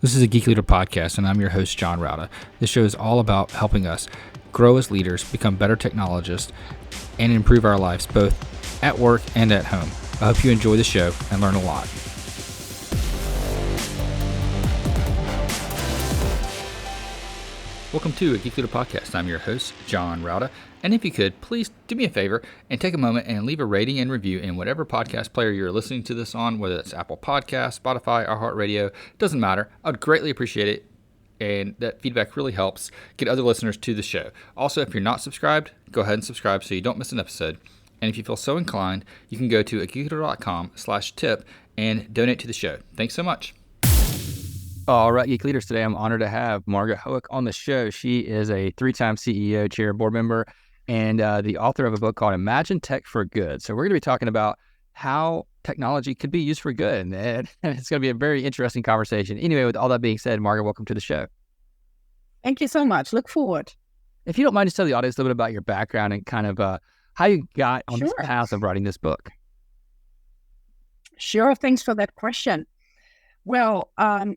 This is a Geek Leader podcast, and I'm your host, John Rauda. This show is all about helping us grow as leaders, become better technologists, and improve our lives both at work and at home. I hope you enjoy the show and learn a lot. Welcome to a Geek Leader podcast. I'm your host, John Rauda. And if you could, please do me a favor and take a moment and leave a rating and review in whatever podcast player you're listening to this on, whether it's Apple Podcasts, Spotify, iHeartRadio, doesn't matter. I would greatly appreciate it. And that feedback really helps get other listeners to the show. Also, if you're not subscribed, go ahead and subscribe so you don't miss an episode. And if you feel so inclined, you can go to geekleader.com/tip and donate to the show. Thanks so much. All right, Geek Leaders, today I'm honored to have Marga Hoek on the show. She is a 3-time CEO, chair, board member, and the author of a book called Imagine Tech for Good. So we're going to be talking about how technology could be used for good, and it's going to be a very interesting conversation. Anyway, with all that being said, Marga, welcome to the show. Thank you so much. Look forward. If you don't mind, just tell the audience a little bit about your background and kind of how you got on this path of writing this book. Sure. Thanks for that question. Well,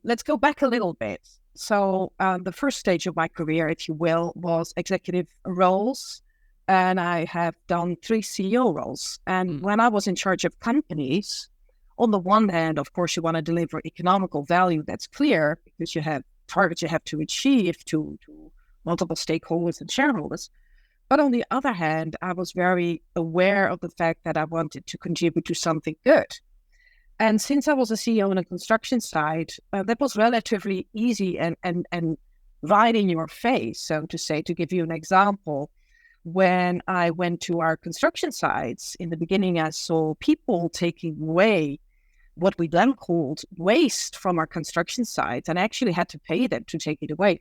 let's go back a little bit. So the first stage of my career, if you will, was executive roles. And I have done 3 CEO roles. And when I was in charge of companies, on the one hand, of course, you want to deliver economical value. That's clear because you have targets you have to achieve to multiple stakeholders and shareholders. But on the other hand, I was very aware of the fact that I wanted to contribute to something good. And since I was a CEO on a construction site, that was relatively easy and right in your face, so to say. To give you an example, when I went to our construction sites, in the beginning, I saw people taking away what we then called waste from our construction sites, and I actually had to pay them to take it away.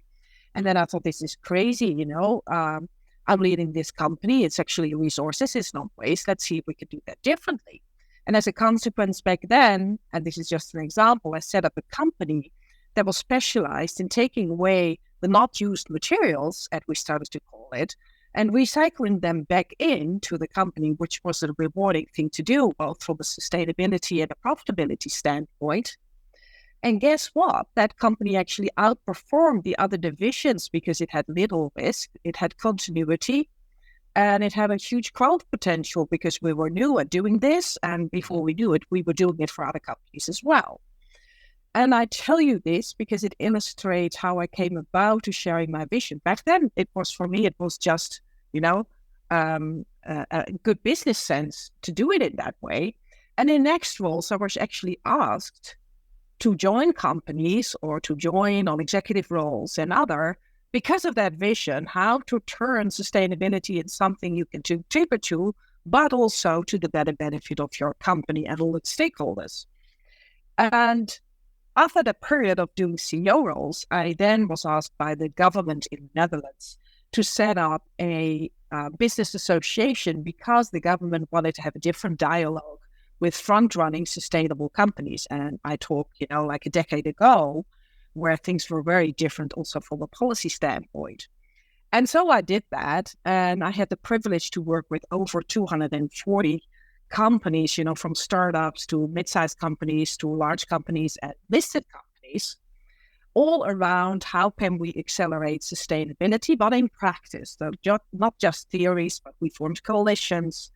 And then I thought, this is crazy, I'm leading this company. It's actually resources, it's not waste. Let's see if we could do that differently. And as a consequence back then, and this is just an example, I set up a company that was specialized in taking away the not used materials, as we started to call it, and recycling them back into the company, which was a rewarding thing to do, both from a sustainability and a profitability standpoint. And guess what? That company actually outperformed the other divisions because it had little risk, it had continuity, and it had a huge growth potential because we were new at doing this. And before we knew it, we were doing it for other companies as well. And I tell you this because it illustrates how I came about to sharing my vision. Back then, it was just, a good business sense to do it in that way. And in next roles, I was actually asked to join companies or to join on executive roles and other, because of that vision, how to turn sustainability in something you can contribute to, but also to the better benefit of your company and all its stakeholders. And after the period of doing CEO roles, I then was asked by the government in the Netherlands to set up a business association because the government wanted to have a different dialogue with front-running sustainable companies. And I talked, like a decade ago, where things were very different also from a policy standpoint. And so I did that, and I had the privilege to work with over 240 companies, from startups to mid-sized companies to large companies and listed companies, all around how can we accelerate sustainability, but in practice. So not just theories, but we formed coalitions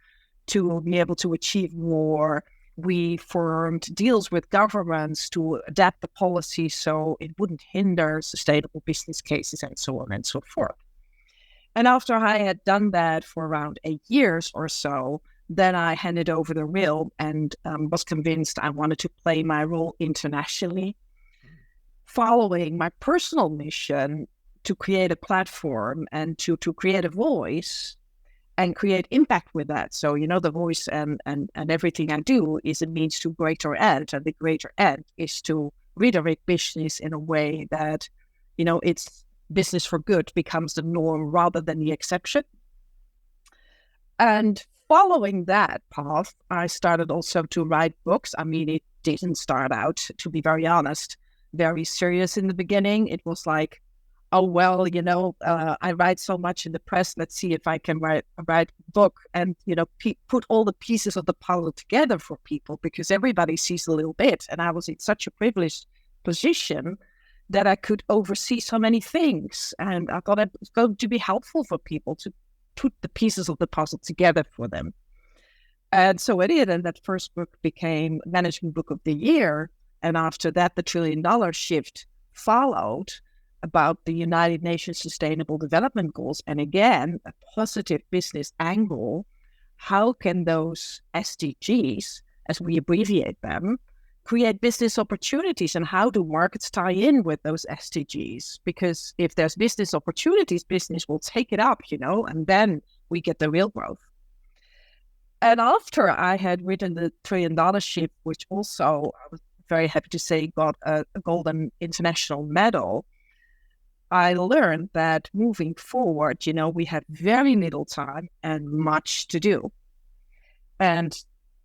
to be able to achieve more. We formed deals with governments to adapt the policy so it wouldn't hinder sustainable business cases and so on and so forth. And after I had done that for around 8 years or so, then I handed over the wheel and was convinced I wanted to play my role internationally, following my personal mission to create a platform and to create a voice and create impact with that. So, the voice and everything I do is a means to greater end. And the greater end is to redirect business in a way that, it's business for good becomes the norm rather than the exception. And following that path, I started also to write books. I mean, it didn't start out, to be very honest, very serious in the beginning. It was like, oh, well, I write so much in the press. Let's see if I can write a book and, put all the pieces of the puzzle together for people, because everybody sees a little bit. And I was in such a privileged position that I could oversee so many things. And I thought it was going to be helpful for people to put the pieces of the puzzle together for them. And so I did. And that first book became Management Book of the Year. And after that, the $1 trillion shift followed about the United Nations Sustainable Development Goals. And again, a positive business angle. How can those SDGs, as we abbreviate them, create business opportunities, and how do markets tie in with those SDGs? Because if there's business opportunities, business will take it up, and then we get the real growth. And after I had written the $1 trillion shift, which also I was very happy to say got a Golden International Medal, I learned that moving forward, we have very little time and much to do. And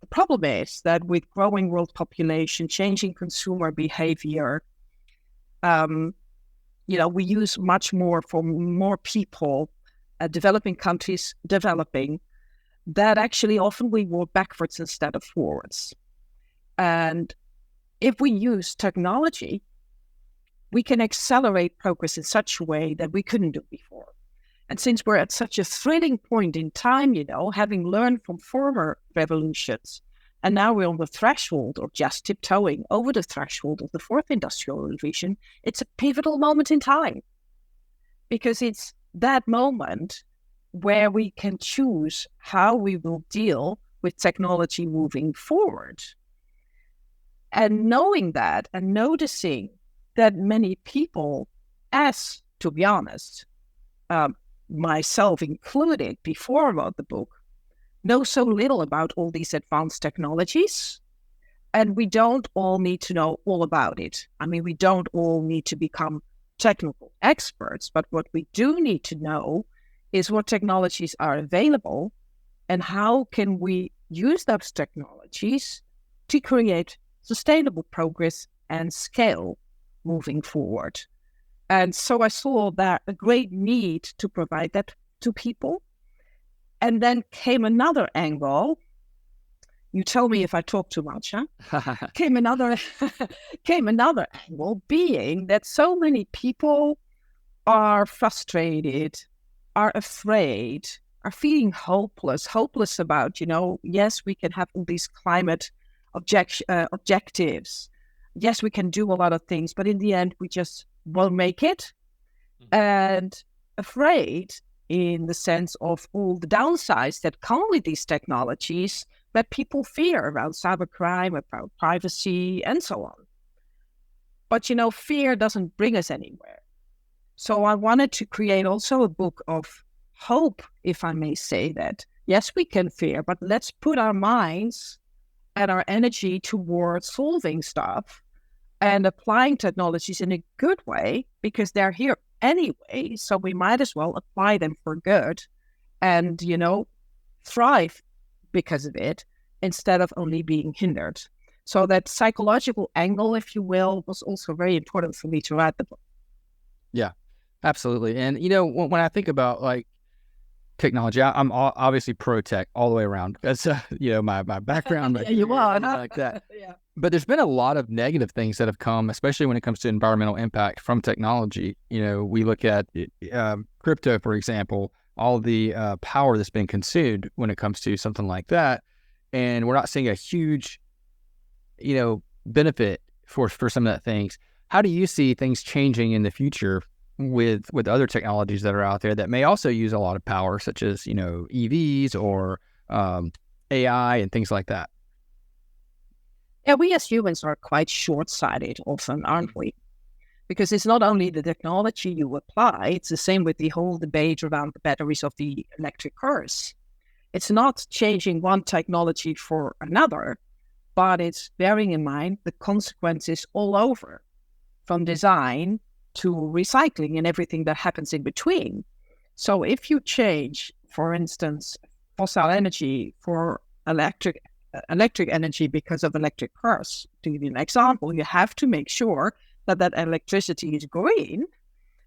the problem is that with growing world population, changing consumer behavior, we use much more for more people, developing countries developing, that actually often we work backwards instead of forwards. And if we use technology, we can accelerate progress in such a way that we couldn't do before. And since we're at such a thrilling point in time, having learned from former revolutions, and now we're on the threshold or just tiptoeing over the threshold of the fourth industrial revolution, it's a pivotal moment in time. Because it's that moment where we can choose how we will deal with technology moving forward. And knowing that and noticing that many people, as to be honest, myself included before I wrote the book, know so little about all these advanced technologies, and we don't all need to know all about it. I mean, we don't all need to become technical experts, but what we do need to know is what technologies are available and how can we use those technologies to create sustainable progress and scale moving forward. And so I saw that a great need to provide that to people. And then came another angle. You tell me if I talk too much, huh? came another angle, being that so many people are frustrated, are afraid, are feeling hopeless about, yes, we can have all these climate objectives. Yes, we can do a lot of things, but in the end, we just won't make it. Mm-hmm. And afraid in the sense of all the downsides that come with these technologies that people fear around cybercrime, about privacy, and so on. But, fear doesn't bring us anywhere. So I wanted to create also a book of hope, if I may say that. Yes, we can fear, but let's put our minds and our energy towards solving stuff and applying technologies in a good way, because they're here anyway, so we might as well apply them for good and, thrive because of it instead of only being hindered. So that psychological angle, if you will, was also very important for me to write the book. Yeah, absolutely. And, when I think about technology, I'm obviously pro tech all the way around. That's, my background. Yeah, you are. Like that. Yeah. But there's been a lot of negative things that have come, especially when it comes to environmental impact from technology. We look at crypto, for example, all the power that's been consumed when it comes to something like that. And we're not seeing a huge, benefit for some of that things. How do you see things changing in the future with other technologies that are out there that may also use a lot of power, such as, EVs or AI and things like that? Yeah, we as humans are quite short-sighted often, aren't we? Because it's not only the technology you apply, it's the same with the whole debate around the batteries of the electric cars. It's not changing one technology for another, but it's bearing in mind the consequences all over, from design to recycling and everything that happens in between. So if you change, for instance, fossil energy for electric energy because of electric cars, to give you an example, you have to make sure that electricity is green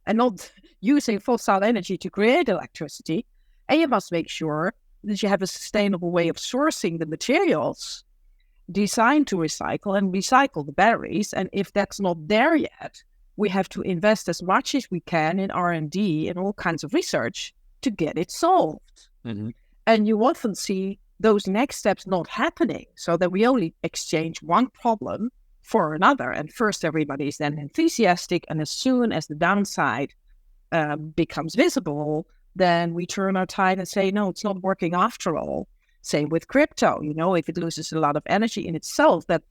and not using fossil energy to create electricity. And you must make sure that you have a sustainable way of sourcing the materials designed to recycle and recycle the batteries. And if that's not there yet, we have to invest as much as we can in R&D and all kinds of research to get it solved. Mm-hmm. And you often see those next steps not happening, so that we only exchange one problem for another. And first, everybody is then enthusiastic. And as soon as the downside becomes visible, then we turn our tide and say, no, it's not working after all. Same with crypto. If it loses a lot of energy in itself, that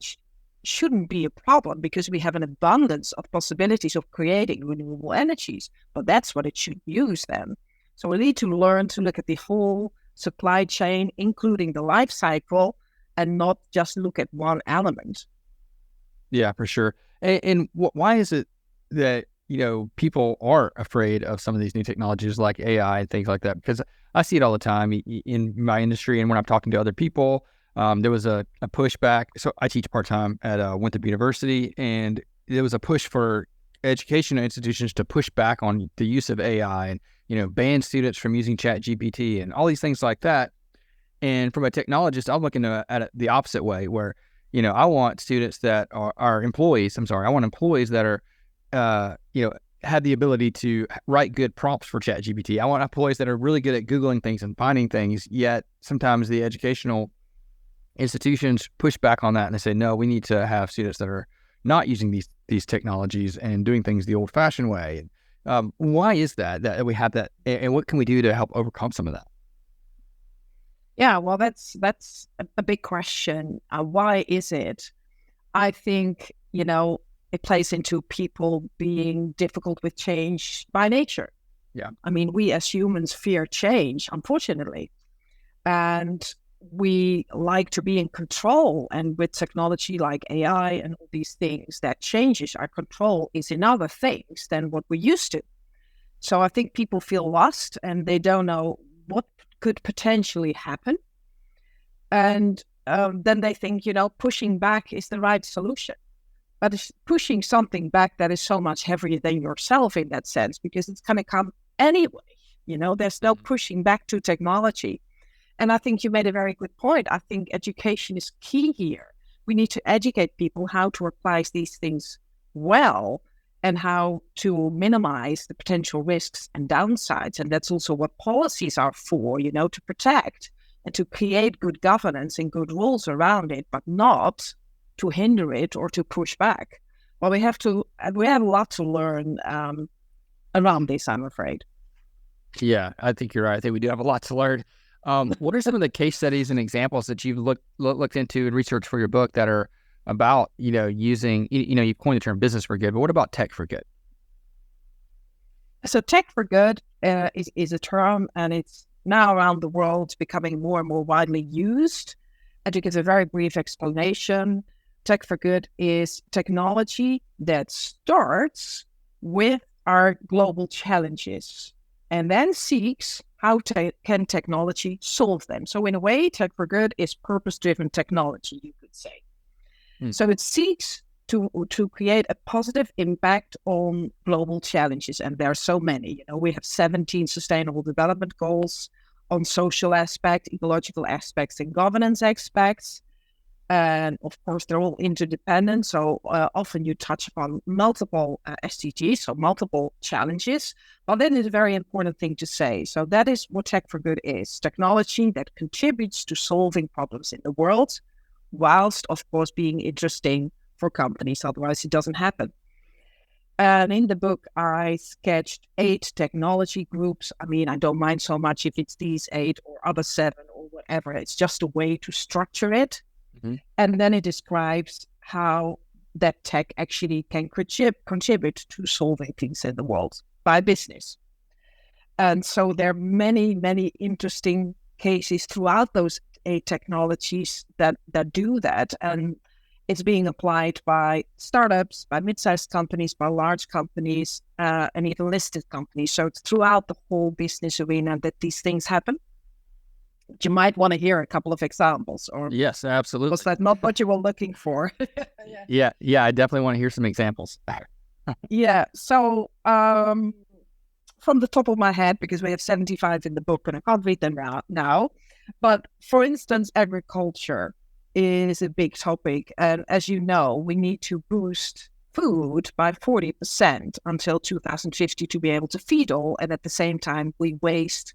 shouldn't be a problem, because we have an abundance of possibilities of creating renewable energies. But that's what it should use then. So we need to learn to look at the whole supply chain, including the life cycle, and not just look at one element. Yeah, for sure. And why is it that, people are afraid of some of these new technologies like AI and things like that? Because I see it all the time in my industry, and when I'm talking to other people, there was a pushback. So I teach part-time at Winthrop University, and there was a push for educational institutions to push back on the use of AI and, ban students from using ChatGPT and all these things like that. And from a technologist, I'm looking at it the opposite way, where, I want students that are employees. I want employees that are, have the ability to write good prompts for ChatGPT. I want employees that are really good at Googling things and finding things, yet sometimes the educational institutions push back on that and they say, no, we need to have students that are not using these technologies and doing things the old-fashioned way. Why is that we have that, and what can we do to help overcome some of that? Yeah, well, that's a big question. Why is it? I think, it plays into people being difficult with change by nature. Yeah. I mean, we as humans fear change, unfortunately. And we like to be in control. And with technology like AI and all these things, that changes our control is in other things than what we used to. So I think people feel lost and they don't know what could potentially happen. And then they think, pushing back is the right solution. But it's pushing something back that is so much heavier than yourself in that sense, because it's going to come anyway. There's no pushing back to technology. And I think you made a very good point. I think education is key here. We need to educate people how to apply these things well and how to minimize the potential risks and downsides. And that's also what policies are for, to protect and to create good governance and good rules around it, but not to hinder it or to push back. Well, we have a lot to learn around this, I'm afraid. Yeah, I think you're right. I think we do have a lot to learn. What are some of the case studies and examples that you've looked into and researched for your book that are about, using, you coined the term business for good, but what about tech for good? So tech for good is a term, and it's now around the world becoming more and more widely used. And to give a very brief explanation, tech for good is technology that starts with our global challenges and then seeks how can technology solve them. So in a way, tech for good is purpose-driven technology, you could say. So it seeks to create a positive impact on global challenges. And there are so many. We have 17 sustainable development goals on social aspects, ecological aspects, and governance aspects. And of course, they're all interdependent. So often you touch upon multiple SDGs, so multiple challenges. But that is a very important thing to say. So that is what Tech for Good is. Technology that contributes to solving problems in the world, whilst, of course, being interesting for companies. Otherwise, it doesn't happen. And in the book, I sketched 8 technology groups. I mean, I don't mind so much if it's these 8 or other 7 or whatever. It's just a way to structure it. Mm-hmm. And then it describes how that tech actually can contribute to solving things in the world by business. And so there are many, many interesting cases throughout those 8 technologies that do that. And it's being applied by startups, by mid-sized companies, by large companies, and even listed companies. So it's throughout the whole business arena that these things happen. You might want to hear a couple of examples. Or yes, absolutely. Was that not what you were looking for? Yeah, I definitely want to hear some examples. Yeah, so from the top of my head, because we have 75 in the book and I can't read them now, but for instance, agriculture is a big topic. And as you know, we need to boost food by 40% until 2050 to be able to feed all. And at the same time, we waste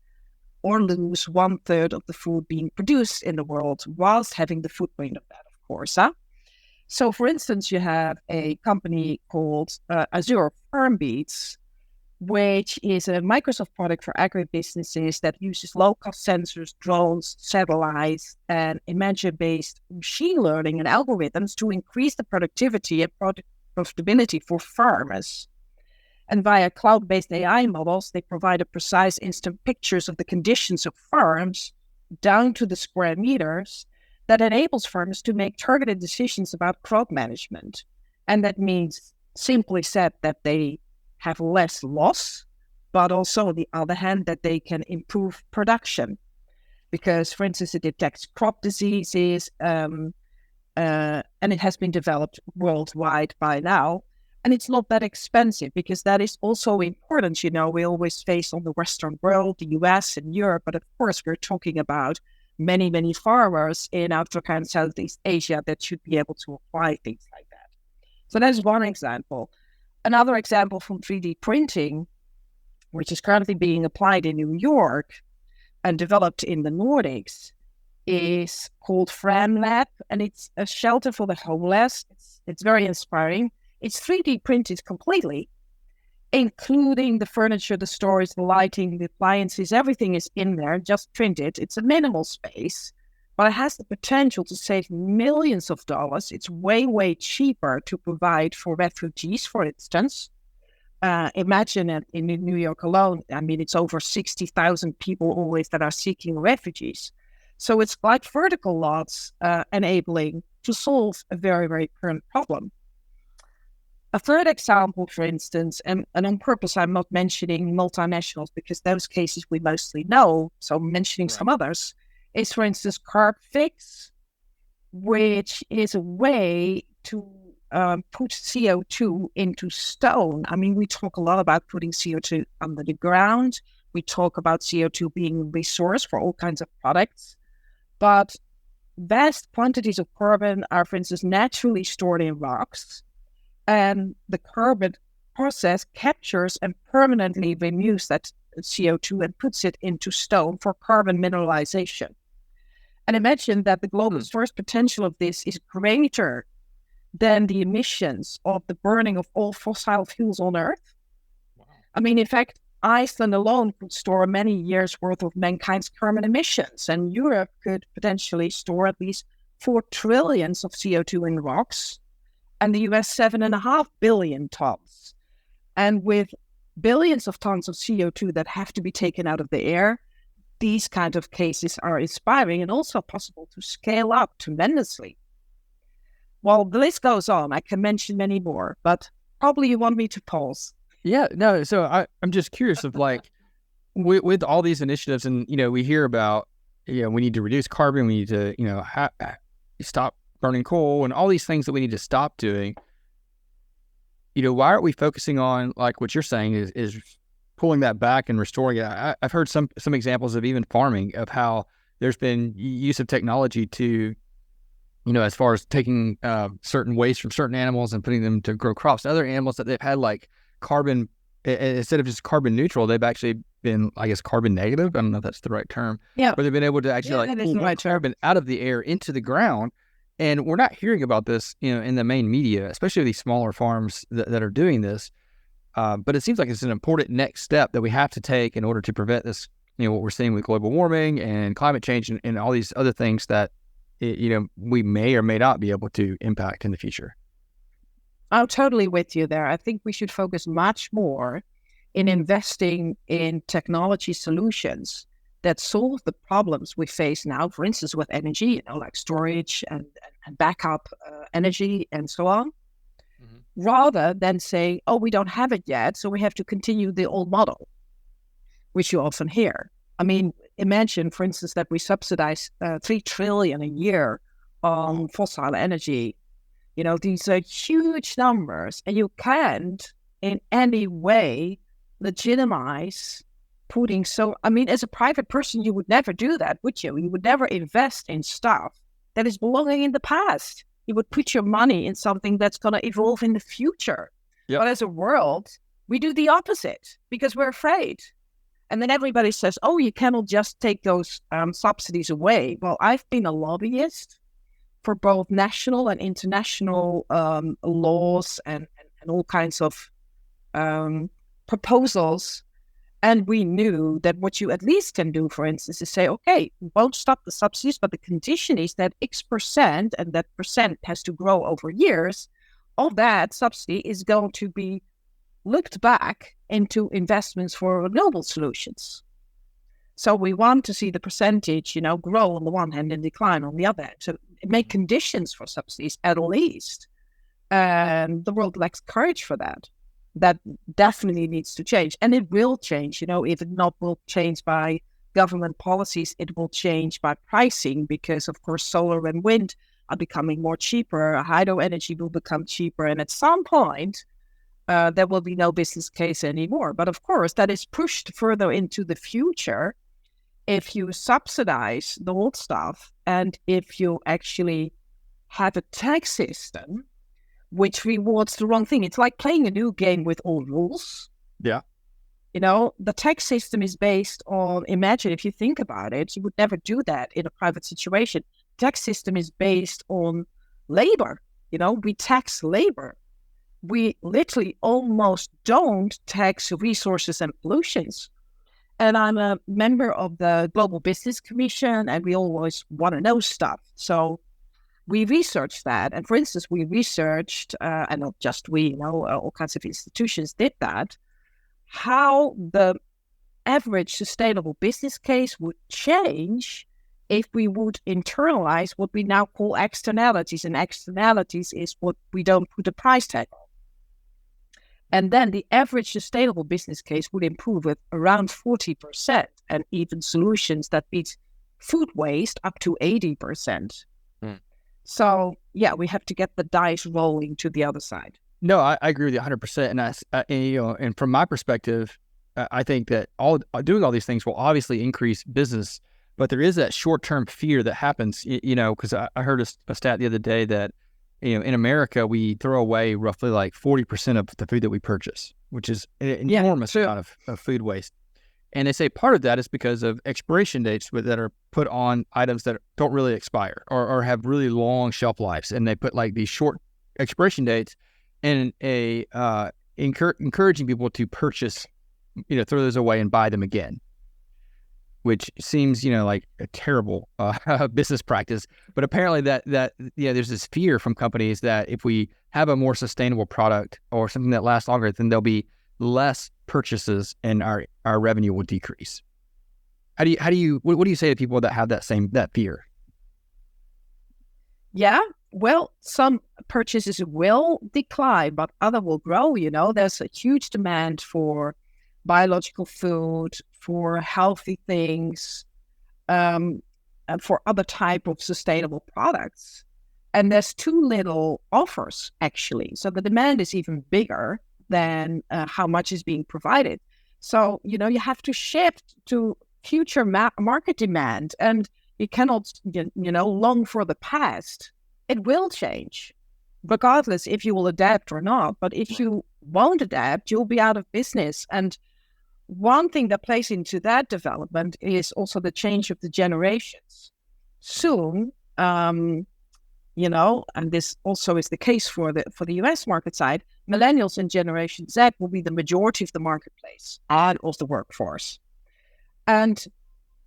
or lose 1/3 of the food being produced in the world whilst having the footprint of that, of course. So, for instance, you have a company called Azure FarmBeats, which is a Microsoft product for agribusinesses that uses low-cost sensors, drones, satellites, and image-based machine learning and algorithms to increase the productivity and profitability for farmers. And via cloud-based AI models, they provide a precise instant pictures of the conditions of farms down to the square meters that enables farmers to make targeted decisions about crop management. And that means, simply said, that they have less loss, but also on the other hand, that they can improve production. Because, for instance, it detects crop diseases, and it has been developed worldwide by now. And it's not that expensive, because that is also important. You know, we always face on the Western world, the US and Europe, but of course we're talking about many, many farmers in Africa and Southeast Asia that should be able to apply things like that. So that's one example. Another example from 3D printing, which is currently being applied in New York and developed in the Nordics, is called FramLab, and it's a shelter for the homeless. It's very inspiring. It's 3D printed completely, including the furniture, the storage, the lighting, the appliances. Everything is in there, just printed. It's a minimal space, but it has the potential to save millions of dollars. It's way, way cheaper to provide for refugees, for instance. Imagine that in New York alone, I mean, it's over 60,000 people always that are seeking refugees. So it's like vertical lots enabling to solve a very, very current problem. A third example, for instance, and on purpose, I'm not mentioning multinationals because those cases we mostly know, so I'm mentioning some others, is, for instance, CarbFix, which is a way to put CO2 into stone. I mean, we talk a lot about putting CO2 under the ground. We talk about CO2 being a resource for all kinds of products. But vast quantities of carbon are, for instance, naturally stored in rocks. And the carbon process captures and permanently removes that CO2 and puts it into stone for carbon mineralization. And imagine that the global source potential of this is greater than the emissions of the burning of all fossil fuels on Earth. Wow. I mean, in fact, Iceland alone could store many years' worth of mankind's carbon emissions, and Europe could potentially store at least 4 trillion of CO2 in rocks, and the US 7.5 billion tons. And with billions of tons of CO2 that have to be taken out of the air, these kind of cases are inspiring and also possible to scale up tremendously. Well, the list goes on. I can mention many more, but probably you want me to pause. Yeah, no. So I'm just curious of like, with all these initiatives, and we hear about, we need to reduce carbon, we need to, stop burning coal, and all these things that we need to stop doing. Why aren't we focusing on, like what you're saying, is pulling that back and restoring it? I've heard some examples of even farming, of how there's been use of technology to, as far as taking certain waste from certain animals and putting them to grow crops. Other animals that they've had like carbon, instead of just carbon neutral, they've actually been, I guess, carbon negative. I don't know if that's the right term. Yeah. But they've been able to actually pull carbon out of the air into the ground. And we're not hearing about this, in the main media, especially these smaller farms that are doing this. But it seems like it's an important next step that we have to take in order to prevent this, what we're seeing with global warming and climate change and all these other things that, we may or may not be able to impact in the future. I'm totally with you there. I think we should focus much more in investing in technology solutions that solve the problems we face now, for instance, with energy, like storage and backup energy and so on, rather than saying, oh, we don't have it yet, so we have to continue the old model, which you often hear. I mean, imagine, for instance, that we subsidize 3 trillion a year on fossil energy. These are huge numbers, and you can't in any way legitimize putting as a private person, you would never do that, would you? You would never invest in stuff that is belonging in the past. You would put your money in something that's going to evolve in the future. Yep. But as a world, we do the opposite because we're afraid. And then everybody says, oh, you cannot just take those subsidies away. Well, I've been a lobbyist for both national and international laws and all kinds of proposals. And we knew that what you at least can do, for instance, is say, okay, we won't stop the subsidies, but the condition is that X%, and that percent has to grow over years, of that subsidy is going to be looked back into investments for renewable solutions. So we want to see the percentage, grow on the one hand and decline on the other hand. So make conditions for subsidies at least. And the world lacks courage for that. That definitely needs to change. And it will change, if it not will change by government policies, it will change by pricing because, of course, solar and wind are becoming more cheaper. Hydro energy will become cheaper. And at some point, there will be no business case anymore. But of course, that is pushed further into the future if you subsidize the old stuff and if you actually have a tax system which rewards the wrong thing. It's like playing a new game with old rules. Yeah. The tax system is based on, imagine if you think about it, you would never do that in a private situation. Tax system is based on labor. We tax labor. We literally almost don't tax resources and pollutions. And I'm a member of the Global Business Commission, and we always want to know stuff. So we researched that. And for instance, we researched, and not just we, all kinds of institutions did that, how the average sustainable business case would change if we would internalize what we now call externalities. And externalities is what we don't put a price tag on. And then the average sustainable business case would improve with around 40%, and even solutions that beat food waste up to 80%. So, yeah, we have to get the dice rolling to the other side. No, I agree with you 100%. And from my perspective, I think that doing all these things will obviously increase business, but there is that short-term fear that happens, because I heard a stat the other day that, in America, we throw away roughly like 40% of the food that we purchase, which is an enormous amount of food waste. And they say part of that is because of expiration dates that are put on items that don't really expire or have really long shelf lives. And they put like these short expiration dates and encouraging people to purchase, throw those away and buy them again, which seems, like a terrible business practice. But apparently there's this fear from companies that if we have a more sustainable product or something that lasts longer, then there'll be less purchases and our revenue will decrease. What do you say to people that have that fear? Yeah, well, some purchases will decline, but other will grow. There's a huge demand for biological food, for healthy things, and for other type of sustainable products. And there's too little offers, actually. So the demand is even bigger than how much is being provided. So, you have to shift to future market demand, and you cannot, long for the past. It will change, regardless if you will adapt or not. But if you won't adapt, you'll be out of business. And one thing that plays into that development is also the change of the generations. Soon, and this also is the case for the US market side, millennials and Generation Z will be the majority of the marketplace and of the workforce. And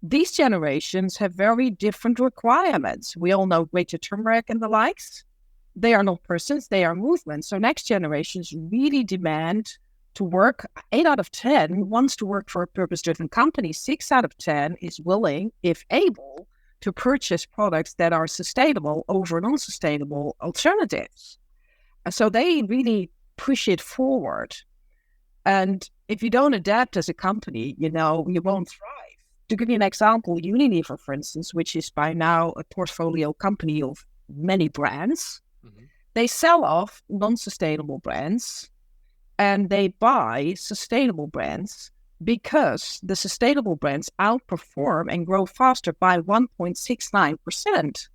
these generations have very different requirements. We all know Greta Thunberg and the likes. They are not persons, they are movements. So next generations really demand to work. 8 out of 10 wants to work for a purpose-driven company. 6 out of 10 is willing, if able, to purchase products that are sustainable over non-sustainable alternatives. So they really push it forward. And if you don't adapt as a company, you won't thrive. To give you an example, Unilever, for instance, which is by now a portfolio company of many brands, they sell off non-sustainable brands and they buy sustainable brands because the sustainable brands outperform and grow faster by 1.69%.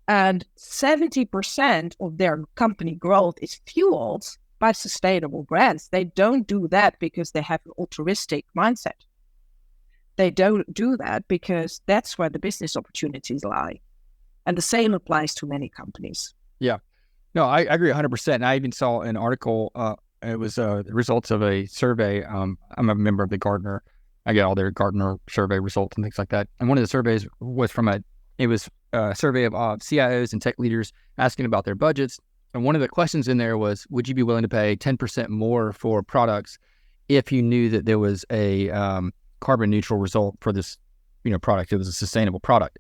And 70% of their company growth is fueled by sustainable brands. They don't do that because they have an altruistic mindset. They don't do that because that's where the business opportunities lie. And the same applies to many companies. Yeah. No, I agree 100%. And I even saw an article, it was the results of a survey. I'm a member of the Gartner. I get all their Gartner survey results and things like that. And one of the surveys was it was a survey of CIOs and tech leaders asking about their budgets. And one of the questions in there was, would you be willing to pay 10% more for products if you knew that there was a carbon neutral result for this, product? It was a sustainable product.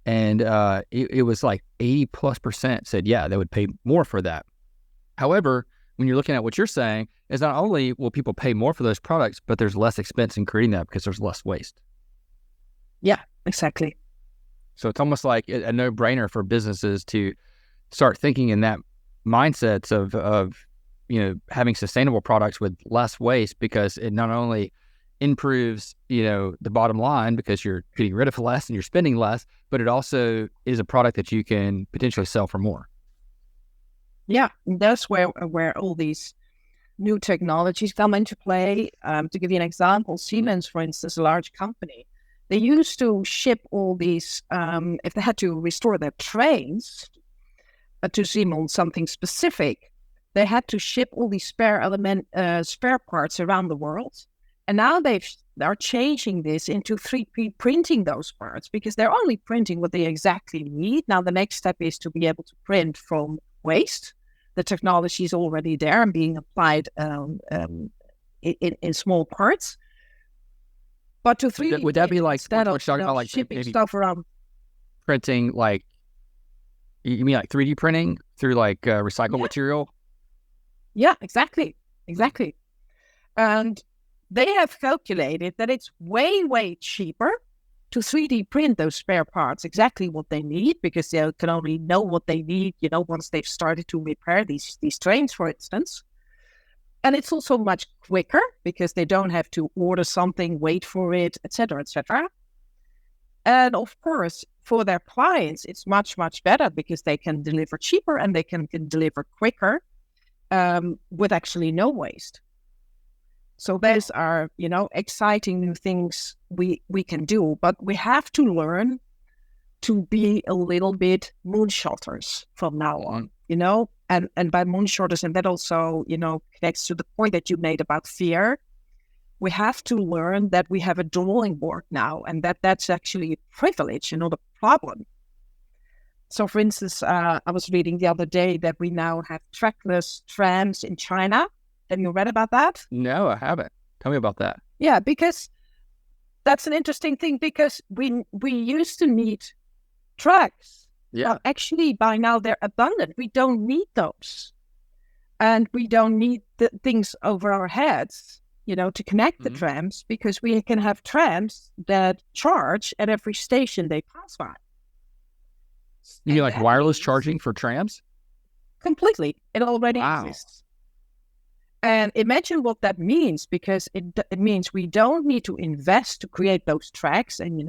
And it was like 80+% said, yeah, they would pay more for that. However, when you're looking at what you're saying, is not only will people pay more for those products, but there's less expense in creating that because there's less waste. Yeah, exactly. So it's almost like a no-brainer for businesses to start thinking in that mindsets of having sustainable products with less waste, because it not only improves, the bottom line because you're getting rid of less and you're spending less, but it also is a product that you can potentially sell for more. Yeah, that's where all these new technologies come into play. To give you an example, Siemens, for instance, a large company, they used to ship all these, if they had to restore their trains to Siemens, something specific, they had to ship all these spare parts around the world. And now they're changing this into 3D printing those parts because they're only printing what they exactly need. Now, the next step is to be able to print from waste. The technology is already there and being applied in small parts. But to 3D would that be like instead of like shipping stuff around? Printing, like, you mean like 3D printing through like recycled material? Yeah, exactly. And they have calculated that it's way, way cheaper to 3D print those spare parts, exactly what they need, because they can only know what they need, once they've started to repair these trains, for instance. And it's also much quicker because they don't have to order something, wait for it, etc., etc. And of course, for their clients, it's much, much better because they can deliver cheaper and they can deliver quicker with actually no waste. So those are, exciting new things we can do, but we have to learn to be a little bit moonshotters from now on, and by moonshotters, and that also, connects to the point that you made about fear. We have to learn that we have a drawing board now, and that's actually a privilege and not a problem. So, for instance, I was reading the other day that we now have trackless trams in China. Have you read about that? No, I haven't. Tell me about that. Yeah, because that's an interesting thing, because we used to need tracks. Yeah. But actually, by now they're abundant. We don't need those. And we don't need the things over our heads, to connect the trams, because we can have trams that charge at every station they pass by. You mean like wireless charging for trams? Completely. It already exists. And imagine what that means, because it means we don't need to invest to create those tracks and,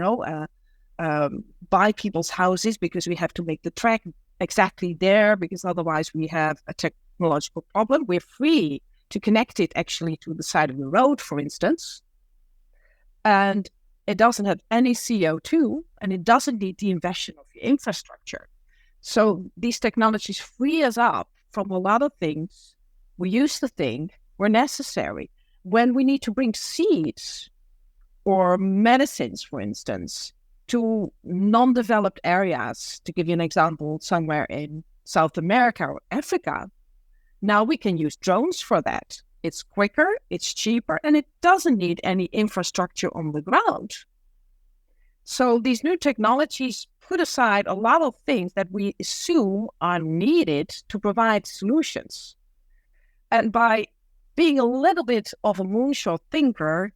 buy people's houses, because we have to make the track exactly there, because otherwise we have a technological problem. We're free to connect it actually to the side of the road, for instance. And it doesn't have any CO2, and it doesn't need the investment of the infrastructure. So these technologies free us up from a lot of things we used to think were necessary. When we need to bring seeds or medicines, for instance, to non-developed areas, to give you an example, somewhere in South America or Africa, now we can use drones for that. It's quicker, it's cheaper, and it doesn't need any infrastructure on the ground. So these new technologies put aside a lot of things that we assume are needed to provide solutions. And by being a little bit of a moonshot thinker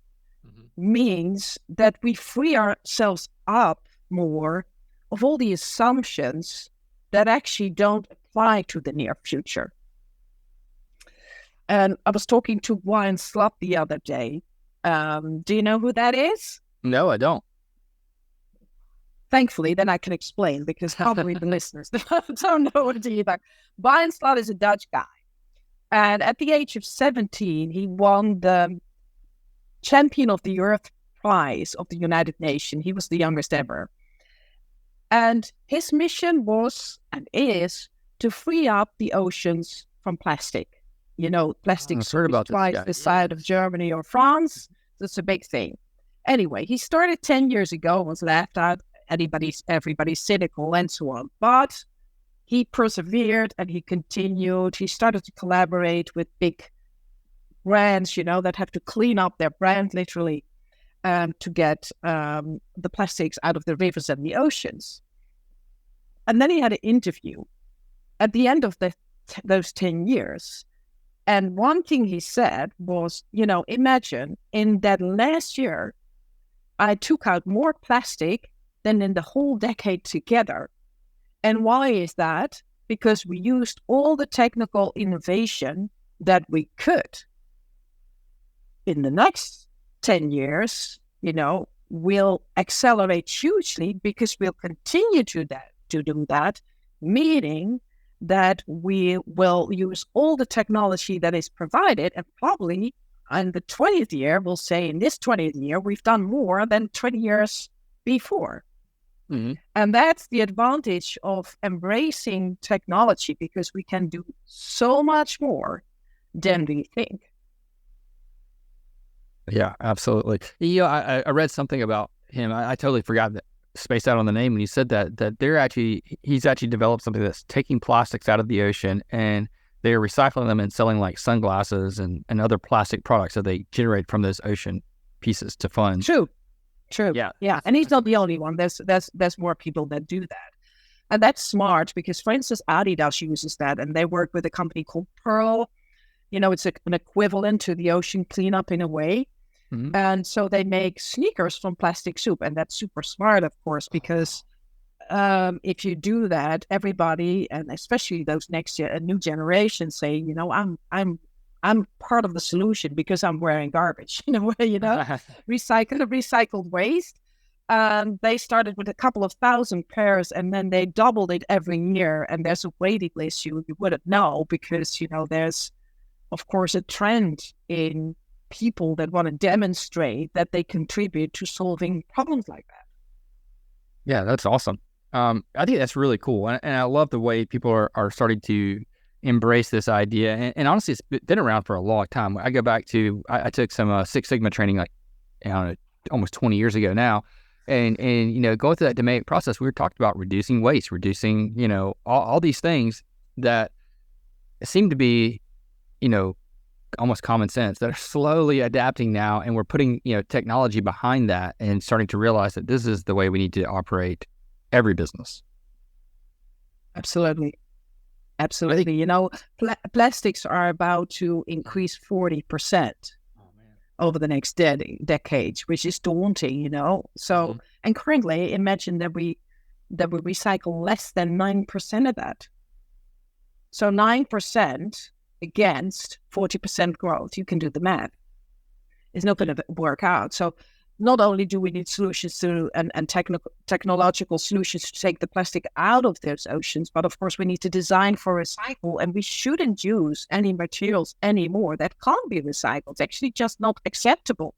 means that we free ourselves up more of all the assumptions that actually don't apply to the near future. And I was talking to Brian Slopp the other day. Do you know who that is? No, I don't. Thankfully, then I can explain because probably the listeners don't know it either. Brian Slot is a Dutch guy. And at the age of 17, he won the Champion of the Earth Prize of the United Nations. He was the youngest ever. And his mission was and is to free up the oceans from plastic. You know, plastic is twice the size of Germany or France. That's a big thing. Anyway, he started 10 years ago, was laughed at, everybody's cynical and so on. But he persevered and he continued. He started to collaborate with big brands, you know, that have to clean up their brand literally to get the plastics out of the rivers and the oceans. And then he had an interview at the end of those 10 years. And one thing he said was, you know, imagine in that last year, I took out more plastic than in the whole decade together. And why is that? Because we used all the technical innovation that we could. In the next 10 years, you know, we'll accelerate hugely because we'll continue to do that, meaning that we will use all the technology that is provided, and probably in the 20th year, we'll say in this 20th year, we've done more than 20 years before. Mm-hmm. And that's the advantage of embracing technology, because we can do so much more than we think. Yeah, absolutely. You know, I read something about him. I totally forgot that, spaced out on the name when you said that he's actually developed something that's taking plastics out of the ocean and they're recycling them and selling like sunglasses and other plastic products that they generate from those ocean pieces to fund. True. Yeah. And he's not the only one. There's more people that do that. And that's smart because, for instance, Adidas uses that, and they work with a company called Pearl. You know, it's an equivalent to the ocean cleanup in a way. Mm-hmm. And so they make sneakers from plastic soup, and that's super smart, of course, because if you do that, everybody, and especially those new generations, say, you know, I'm part of the solution because I'm wearing garbage. Recycled waste. They started with a couple of thousand pairs, and then they doubled it every year. And there's a waiting list you wouldn't know because, you know, there's, of course, a trend in people that want to demonstrate that they contribute to solving problems like that. Yeah, that's awesome. I think that's really cool. And I love the way people are starting to embrace this idea. And honestly, it's been around for a long time. I go back to, I took some Six Sigma training, like, I don't know, almost 20 years ago now. And you know, going through that domain process, we were talking about reducing waste, reducing, you know, all these things that seem to be, you know, almost common sense, that are slowly adapting now, and we're putting, you know, technology behind that and starting to realize that this is the way we need to operate every business. Absolutely. You know, plastics are about to increase 40% over the next decade, which is daunting, you know. So, and currently, imagine that we recycle less than 9% of that. So 9% against 40% growth, you can do the math. It's not going to work out. So not only do we need solutions to and technological solutions to take the plastic out of those oceans, but of course we need to design for recycle, and we shouldn't use any materials anymore that can't be recycled. It's actually just not acceptable.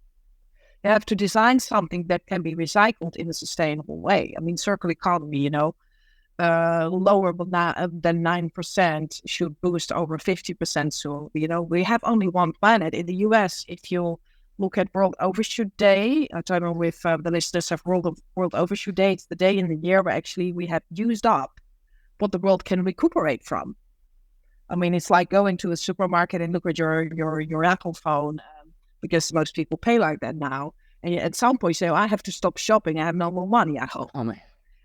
You have to design something that can be recycled in a sustainable way. I mean, circular economy, you know, lower than 9% should boost over 50%. So, you know, we have only one planet. In the US, if you look at World Overshoot Day, I don't know if the listeners have World Overshoot Day. It's the day in the year where actually we have used up what the world can recuperate from. I mean, it's like going to a supermarket and look at your Apple phone, because most people pay like that now. And at some point you say, I have to stop shopping. I have no more money at home. Oh, man.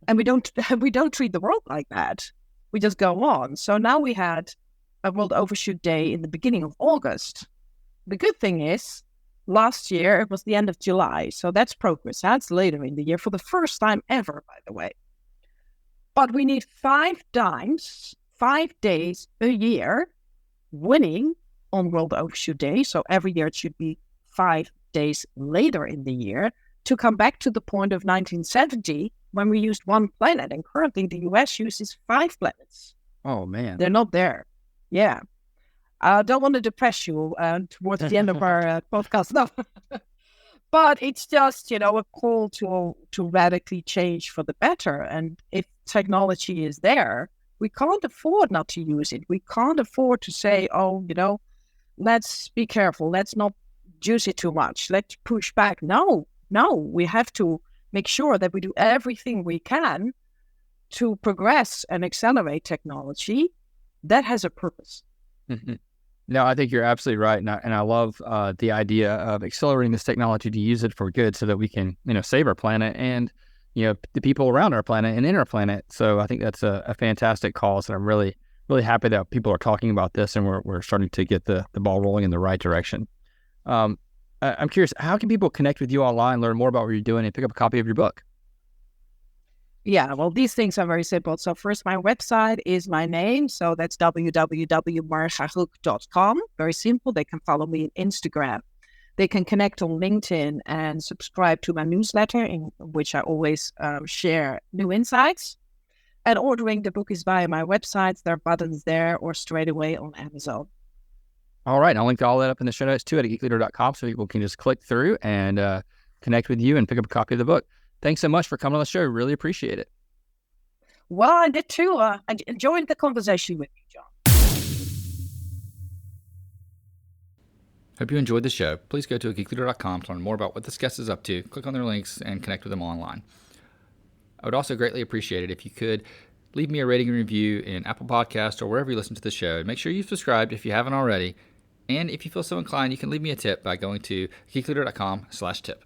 And we don't treat the world like that. We just go on. So now we had a World Overshoot Day in the beginning of August. The good thing is, last year it was the end of July. So that's progress. That's later in the year for the first time ever, by the way. But we need 5 days a year winning on World Overshoot Day. So every year it should be 5 days later in the year to come back to the point of 1970 when we used one planet, and currently the US uses 5 planets. Oh, man. They're not there. Yeah. I don't want to depress you towards the end of our podcast. No. But it's just, a call to radically change for the better. And if technology is there, we can't afford not to use it. We can't afford to say, let's be careful. Let's not use it too much. Let's push back. No, we have to make sure that we do everything we can to progress and accelerate technology that has a purpose. Mm-hmm. No, I think you're absolutely right. And I love the idea of accelerating this technology to use it for good so that we can, save our planet and, the people around our planet and in our planet. So I think that's a fantastic cause. And I'm really, really happy that people are talking about this and we're starting to get the ball rolling in the right direction. I'm curious, how can people connect with you online, learn more about what you're doing, and pick up a copy of your book? Yeah, well, these things are very simple. So first, my website is my name. So that's www.margahoek.com. Very simple. They can follow me on Instagram. They can connect on LinkedIn and subscribe to my newsletter, in which I always share new insights. And ordering the book is via my website. There are buttons there or straight away on Amazon. All right. And I'll link all that up in the show notes too at geekleader.com so people can just click through and connect with you and pick up a copy of the book. Thanks so much for coming on the show. Really appreciate it. Well, I did too. I enjoyed the conversation with you, John. Hope you enjoyed the show. Please go to geekleader.com to learn more about what this guest is up to. Click on their links and connect with them online. I would also greatly appreciate it if you could leave me a rating and review in Apple Podcasts or wherever you listen to the show. And make sure you've subscribed if you haven't already. And if you feel so inclined, you can leave me a tip by going to geekleader.com/tip.